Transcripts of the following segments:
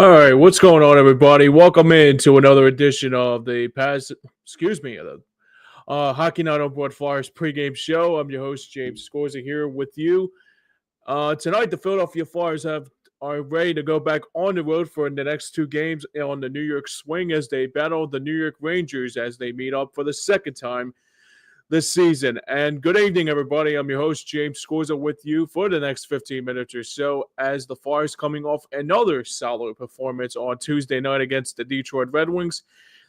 All right, what's going on, everybody? Welcome in to another edition of the Hockey Night on Board Flyers pregame show. I'm your host, James Scorza, here with you. Tonight, the Philadelphia Flyers are ready to go back on the road for the next two games on the New York Swing as they battle the New York Rangers as they meet up for the second time this season. And good evening, everybody. I'm your host, James Scorza, with you for the next 15 minutes or so as the Flyers coming off another solid performance on Tuesday night against the Detroit Red Wings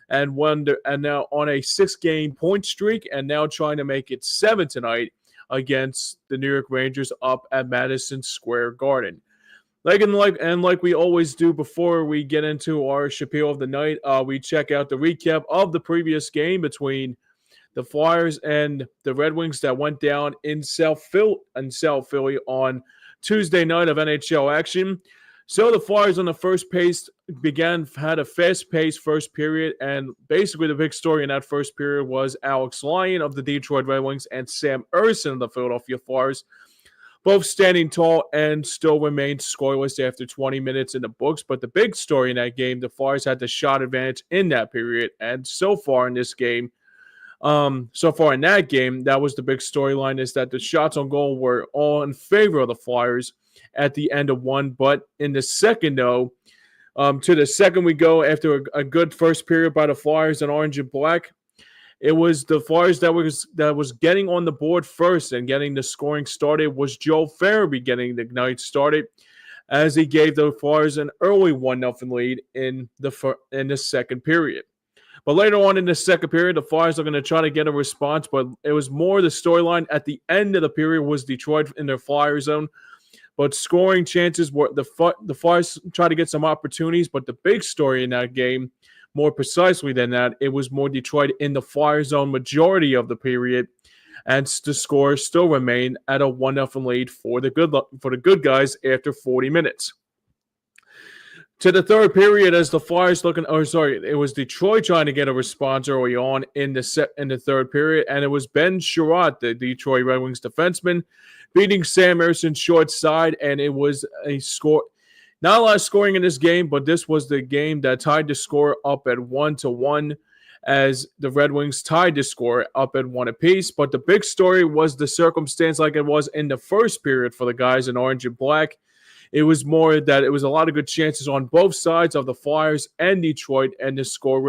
and now on a 6-game point streak and now trying to make it 7 tonight against the New York Rangers up at Madison Square Garden. Like we always do before we get into our spiel of the night, we check out the recap of the previous game between the Flyers and the Red Wings that went down in South Philly on Tuesday night of NHL action. So the Flyers on the first pace had a fast-paced first period, and basically the big story in that first period was Alex Lyon of the Detroit Red Wings and Sam Ersson of the Philadelphia Flyers, both standing tall and still remained scoreless after 20 minutes in the books. But the big story in that game, the Flyers had the shot advantage in that period, and so far in that game, that was the big storyline, is that the shots on goal were all in favor of the Flyers at the end of one. But in the second, though, to the second we go after a good first period by the Flyers in orange and black. It was the Flyers that was getting on the board first and getting the scoring started was Joe Farabee getting the night started as he gave the Flyers an early 1-0 lead in the second period. But later on in the second period, the Flyers are going to try to get a response, but it was more the storyline at the end of the period was Detroit in their Flyer zone. But scoring chances were the Flyers tried to get some opportunities, but the big story in that game, more precisely than that, it was more Detroit in the Flyer zone majority of the period, and the score still remained at a 1-0 lead for the good guys after 40 minutes. To the third period, as the Flyers it was Detroit trying to get a response early on in the third period, and it was Ben Sherratt, the Detroit Red Wings defenseman, beating Sam Ersson short side, and it was a score. Not a lot of scoring in this game, but this was the game that tied the score up at 1-1, as the Red Wings tied the score up at 1 apiece. But the big story was the circumstance, like it was in the first period for the guys in orange and black. It was more that it was a lot of good chances on both sides of the Flyers and Detroit, and the score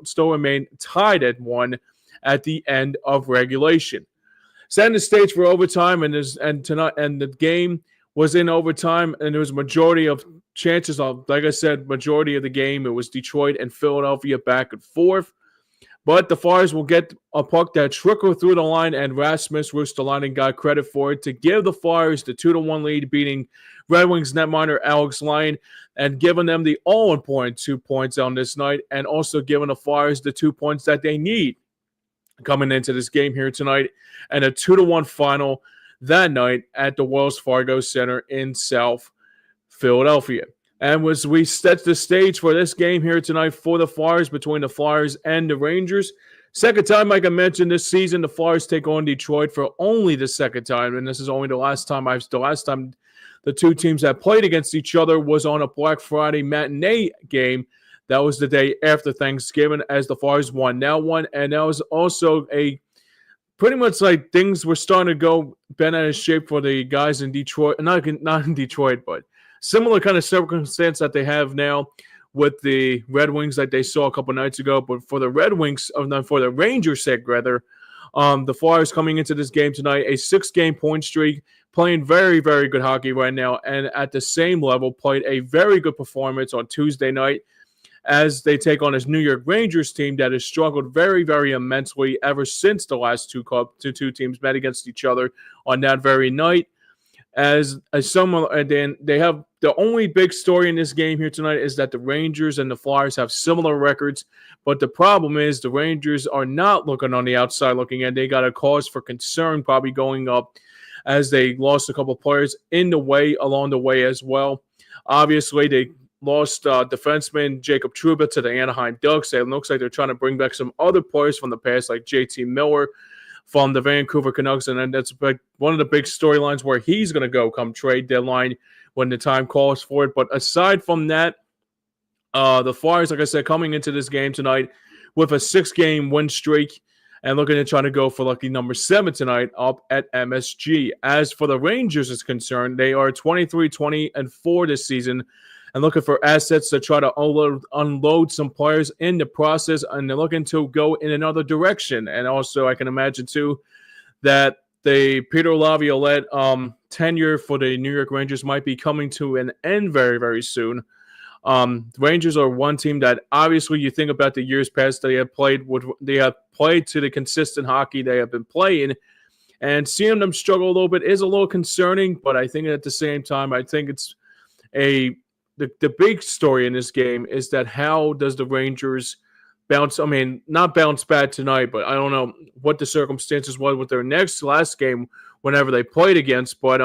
still remained tied at 1 at the end of regulation. Setting the stage for overtime, and the game was in overtime, and there was a majority of chances of, like I said, majority of the game, it was Detroit and Philadelphia back and forth. But the Flyers will get a puck that trickled through the line, and Rasmus Ristolainen got credit for it to give the Flyers the 2-1 lead, beating Red Wings netminder Alex Lyon and giving them the all-important 2 points on this night, and also giving the Flyers the 2 points that they need coming into this game here tonight, and a 2-1 final that night at the Wells Fargo Center in South Philadelphia. And as we set the stage for this game here tonight for the Flyers, between the Flyers and the Rangers. Second time, like I mentioned, this season, the Flyers take on Detroit for only the second time. And this is only the last time the two teams that played against each other was on a Black Friday matinee game. That was the day after Thanksgiving, as the Flyers won. And that was also pretty much like things were starting to go bent out of shape for the guys in Detroit. Not in Detroit, but similar kind of circumstance that they have now with the Red Wings that they saw a couple nights ago. But for the for the Rangers' sake, rather, the Flyers coming into this game tonight, a 6-game point streak, playing very, very good hockey right now, and at the same level, played a very good performance on Tuesday night as they take on this New York Rangers team that has struggled very, very immensely ever since the last two teams met against each other on that very night. Then they have the only big story in this game here tonight is that the Rangers and the Flyers have similar records, but the problem is the Rangers are not looking on the outside looking in. They got a cause for concern probably going up as they lost a couple of players along the way as well. Obviously, they lost defenseman Jacob Trouba to the Anaheim Ducks. It looks like they're trying to bring back some other players from the past, like JT Miller from the Vancouver Canucks, and that's one of the big storylines where he's going to go come trade deadline when the time calls for it. But aside from that, the Flyers, like I said, coming into this game tonight with a 6-game win streak and looking to try to go for lucky number 7 tonight up at MSG. As for the Rangers is concerned, they are 23-20-4 this season and looking for assets to try to unload some players in the process, and they're looking to go in another direction. And also, I can imagine, too, that the Peter Laviolette tenure for the New York Rangers might be coming to an end very, very soon. The Rangers are one team that obviously you think about the years past they have played to the consistent hockey they have been playing, and seeing them struggle a little bit is a little concerning. But I think at the same time, I think it's the big story in this game is that how does the Rangers not bounce back tonight, but I don't know what the circumstances was with their last game whenever they played against, but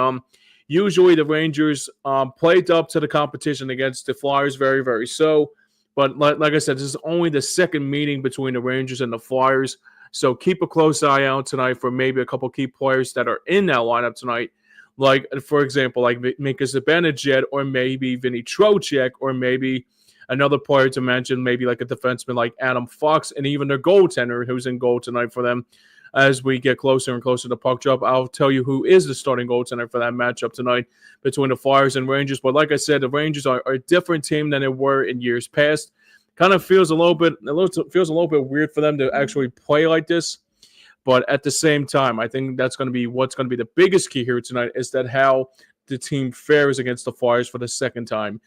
usually the Rangers played up to the competition against the Flyers very, very so. But like I said, this is only the second meeting between the Rangers and the Flyers. So keep a close eye out tonight for maybe a couple key players that are in that lineup tonight. Like, for example, like Mika Zibanejad or maybe Vinny Trocheck or maybe another player to mention, maybe like a defenseman like Adam Fox and even their goaltender who's in goal tonight for them. As we get closer and closer to puck drop, I'll tell you who is the starting goaltender for that matchup tonight between the Flyers and Rangers. But like I said, the Rangers are a different team than they were in years past. Kind of feels a little bit weird for them to actually play like this. But at the same time, I think that's going to be what's going to be the biggest key here tonight is that how the team fares against the Flyers for the second time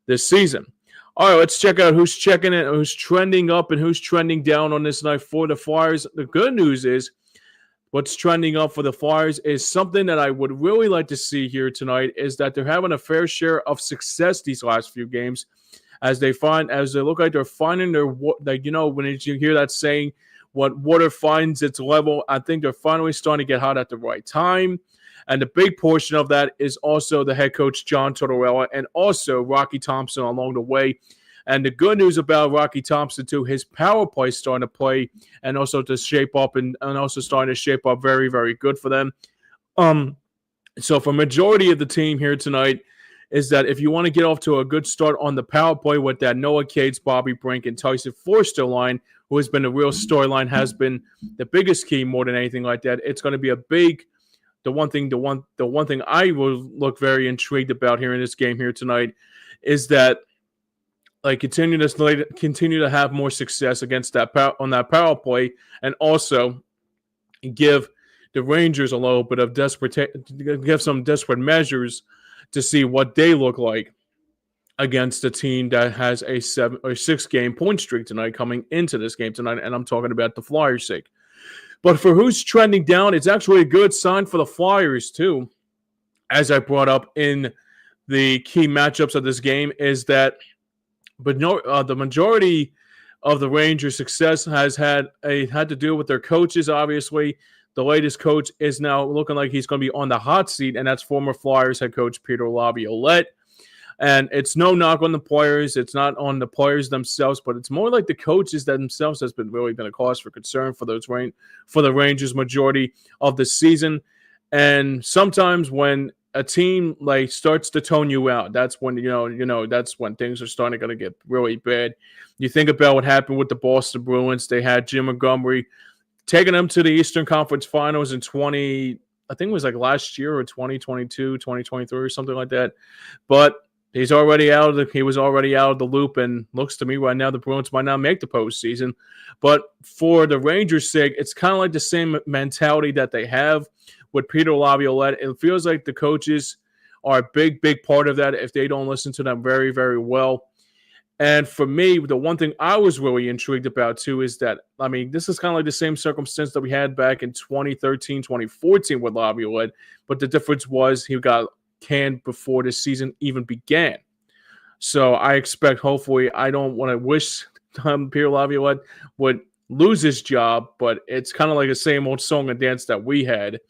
this season. All right, let's check out who's checking in, who's trending up, and who's trending down on this night for the Flyers. The good news is what's trending up for the Flyers is something that I would really like to see here tonight is that they're having a fair share of success these last few games as they look like they're finding their, like, you know, when you hear that saying, what water finds its level, I think they're finally starting to get hot at the right time. And the big portion of that is also the head coach, John Tortorella, and also Rocky Thompson along the way. And the good news about Rocky Thompson, too, his power play is starting to play and also to shape up and also starting to shape up very, very good for them. So for majority of the team here tonight is that if you want to get off to a good start on the power play with that Noah Cates, Bobby Brink, and Tyson Forster line, who has been a real storyline, has been the biggest key more than anything like that. It's going to be a big the one thing I will look very intrigued about here in this game here tonight is that continue to have more success against that on that power play, and also give the Rangers a little bit of give some desperate measures to see what they look like against a team that has a 7 or 6 game point streak tonight coming into this game tonight, and I'm talking about the Flyers' sake. But for who's trending down, it's actually a good sign for the Flyers, too. As I brought up in the key matchups of this game, is that the majority of the Rangers' success has had to do with their coaches, obviously. The latest coach is now looking like he's going to be on the hot seat, and that's former Flyers head coach Peter Laviolette. And it's no knock on the players. It's not on the players themselves, but it's more like the coaches themselves has been a cause for concern for the Rangers majority of the season. And sometimes when a team starts to tone you out, that's when that's when things are starting to get really bad. You think about what happened with the Boston Bruins. They had Jim Montgomery taking them to the Eastern Conference Finals in I think it was last year or 2022, 2023 or something like that. But he was already out of the loop, and looks to me right now the Bruins might not make the postseason. But for the Rangers' sake, it's kind of like the same mentality that they have with Peter Laviolette. It feels like the coaches are a big, big part of that if they don't listen to them very, very well. And for me, the one thing I was really intrigued about, too, is that, this is kind of like the same circumstance that we had back in 2013, 2014 with Laviolette, but the difference was he got canned before the season even began. So I expect, hopefully, I don't want to wish Peter Laviolette would lose his job, but it's kind of like the same old song and dance that we had,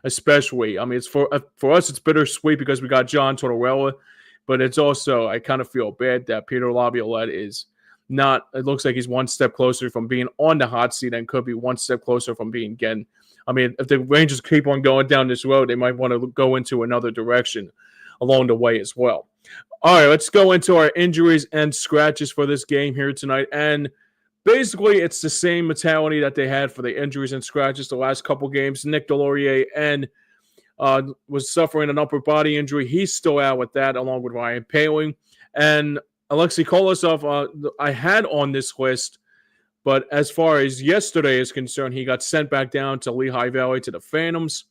especially. It's for us, it's bittersweet because we got John Tortorella, but it's also, I kind of feel bad that Peter Laviolette is not, it looks like he's one step closer from being on the hot seat and could be one step closer from being if the Rangers keep on going down this road, they might want to go into another direction. along the way as well. All right, let's go into our injuries and scratches for this game here tonight. And basically, it's the same mentality that they had for the injuries and scratches the last couple games. Nick Delorier and was suffering an upper body injury. He's still out with that, along with Ryan Poehling. And Alexei Kolosov, I had on this list, but as far as yesterday is concerned, he got sent back down to Lehigh Valley to the Phantoms.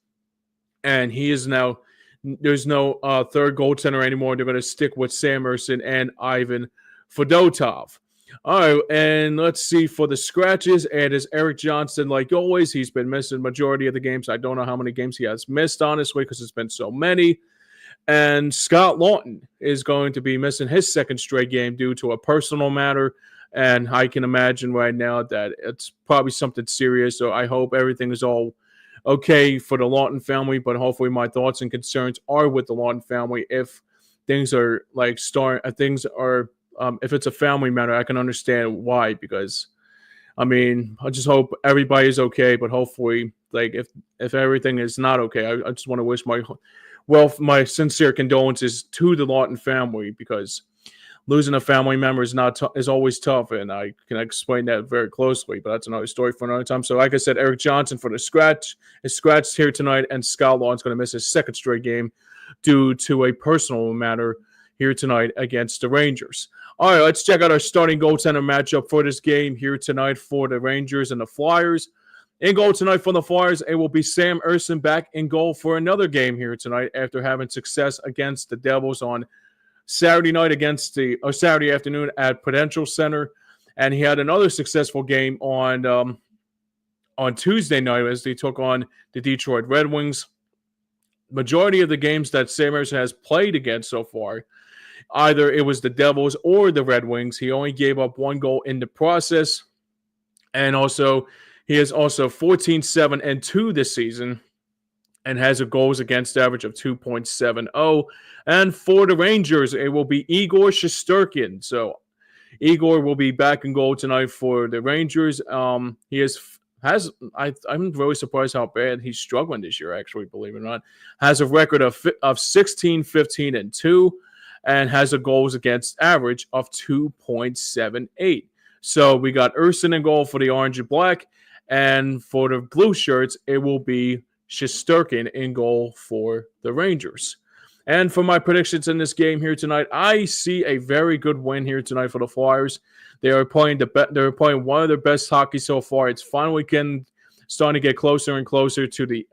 And he is now, there's no third goaltender anymore. They're going to stick with Sam Ersson and Ivan Fedotov. All right, and let's see for the scratches. And is Eric Johnson, like always, he's been missing majority of the games. I don't know how many games he has missed, honestly, because it's been so many. And Scott Lawton is going to be missing his second straight game due to a personal matter. And I can imagine right now that it's probably something serious. So I hope everything is all okay for the Lawton family. But hopefully my thoughts and concerns are with the Lawton family. If things are like if it's a family matter, I can understand why. Because, I mean, I just hope everybody's okay. But hopefully, like, if everything is not okay, I just want to wish my sincere condolences to the Lawton family, because losing a family member is always tough, and I can explain that very closely, but that's another story for another time. So like I said, Eric Johnson for the scratch is scratched here tonight, and Scott Lawton's going to miss his second straight game due to a personal matter here tonight against the Rangers. All right, let's check out our starting goaltender matchup for this game here tonight for the Rangers and the Flyers. In goal tonight for the Flyers, it will be Sam Ersson back in goal for another game here tonight after having success against the Devils on Saturday afternoon at Prudential Center, and he had another successful game on Tuesday night as they took on the Detroit Red Wings. Majority of the games that Sam Ersson has played against so far, either it was the Devils or the Red Wings. He only gave up one goal in the process, and also he is also 14-7-2 this season and has a goals against average of 2.70. And for the Rangers, it will be Igor Shesterkin. So Igor will be back in goal tonight for the Rangers. I'm really surprised how bad he's struggling this year, actually, believe it or not. Has a record of 16-15-2 and has a goals against average of 2.78. So we got Ersson in goal for the Orange and Black. And for the Blue Shirts, it will be Shesterkin in goal for the Rangers. And for my predictions in this game here tonight, I see a very good win here tonight for the Flyers. They are playing one of their best hockey so far. It's finally starting to get closer and closer to the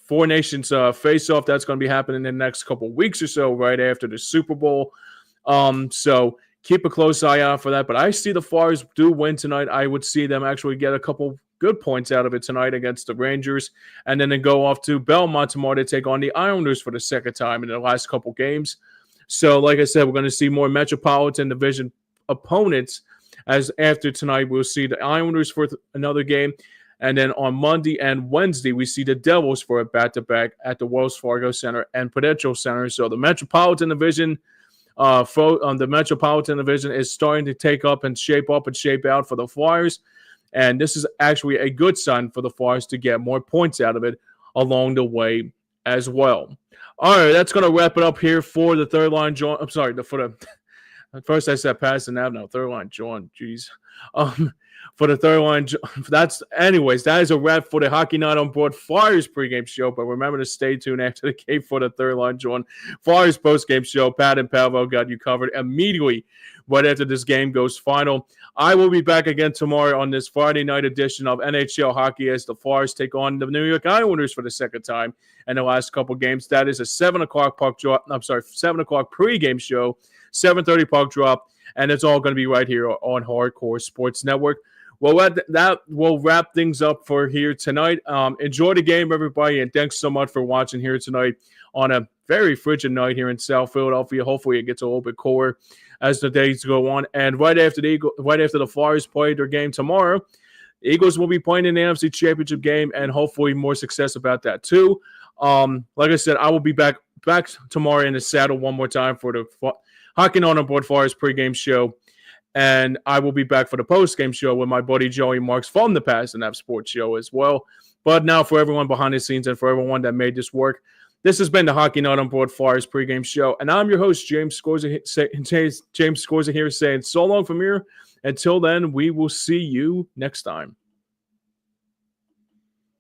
Four Nations face-off that's going to be happening in the next couple weeks or so, right after the Super Bowl. So keep a close eye out for that. But I see the Flyers do win tonight. I would see them actually get a couple good points out of it tonight against the Rangers, and then they go off to Belmont tomorrow to take on the Islanders for the second time in the last couple games. So, like I said, we're going to see more Metropolitan Division opponents, as after tonight we'll see the Islanders for another game, and then on Monday and Wednesday we see the Devils for a back-to-back at the Wells Fargo Center and Prudential Center. So the Metropolitan Division is starting to take up and shape out for the Flyers. And this is actually a good sign for the Flyers to get more points out of it along the way as well. All right, that's going to wrap it up here for the third line. First I said pass and now third line. Jeez. For the third line, that is a wrap for the Hockey Night on Board Flyers pregame show. But remember to stay tuned after the game for the third line, Flyers postgame show. Pat and Pavel got you covered immediately right after this game goes final. I will be back again tomorrow on this Friday night edition of NHL Hockey as the Flyers take on the New York Islanders for the second time in the last couple games. That is a 7 o'clock pregame show, 7:30 puck drop, and it's all going to be right here on Hardcore Sports Network. Well, that will wrap things up for here tonight. Enjoy the game, everybody, and thanks so much for watching here tonight on a very frigid night here in South Philadelphia. Hopefully, it gets a little bit cooler as the days go on. And right after the Flyers play their game tomorrow, the Eagles will be playing in the NFC Championship game, and hopefully more success about that too. Like I said, I will be back tomorrow in the saddle one more time for the Hockey Night on Board Flyers pregame show. And I will be back for the post-game show with my buddy Joey Marks from the Pass and App Sports Show as well. But now for everyone behind the scenes and for everyone that made this work, This has been the Hockey Not On Board Flyers pregame show, and I'm your host, James Scorza. James Scorza here saying so long from here. Until then, we will see you next time.